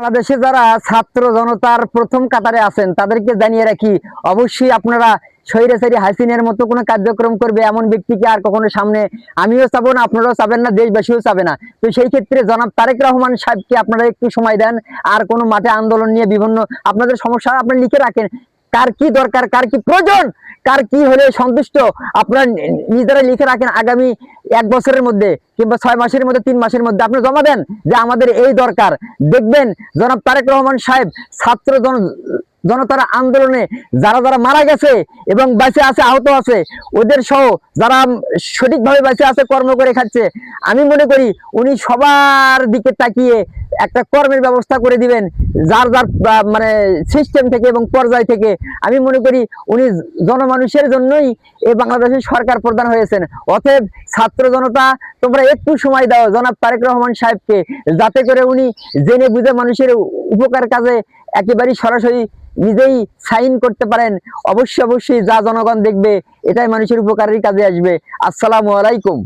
বাংলাদেশে যারা ছাত্র জনতার প্রথম কাতারে আছেন তাদেরকে জানিয়ে রাখি, অবশ্যই আপনারা স্বৈরাচারী হাসিনের মতো কোনো কার্যক্রম করবে এমন ব্যক্তিকে আর কখনো সামনে আমিও চাবো না, আপনারাও চাবেন না, দেশবাসীও চাবে না। তো সেই ক্ষেত্রে জনাব তারেক রহমান সাহেবকে আপনারা একটু সময় দেন, আর কোনো মাঠে আন্দোলন নিয়ে বিভিন্ন আপনাদের সমস্যা আপনারা লিখে রাখেন, কার কি দরকার, কার কি প্রয়োজন, কার কি হলে সন্তুষ্ট, আপনারা নিজেরা লিখে রাখেন। আগামী 1 বছরের মধ্যে কিংবা 6 মাসের মধ্যে, 3 মাসের মধ্যে আপনি জমা দেন যে আমাদের এই দরকার। দেখবেন জনাব তারেক রহমান সাহেব ছাত্র জনতার আন্দোলনে যারা যারা মারা গেছে এবং বেঁচে আছে, আহত আছে, ওদের সহ যারা সঠিকভাবে বেঁচে আছে, কর্ম করে খাচ্ছে, আমি মনে করি উনি সবার দিকে তাকিয়ে একটা কর্মের ব্যবস্থা করে দিবেন যার যার মানে সিস্টেম থেকে এবং পর্যায় থেকে। আমি মনে করি উনি জনমানুষের জন্যই এই বাংলাদেশের সরকার প্রধান হয়েছেন। অতএব ছাত্র জনতা তোমরা একটু সময় দাও জনাব তারেক রহমান সাহেবকে, যাতে করে উনি জেনে বুঝে মানুষের উপকার কাজে একেবারেই সরাসরি নিজেই সাইন করতে পারেন। অবশ্যই অবশ্যই যা জনগণ দেখবে এটাই মানুষের উপকারের কাজে আসবে। আসসালামু আলাইকুম।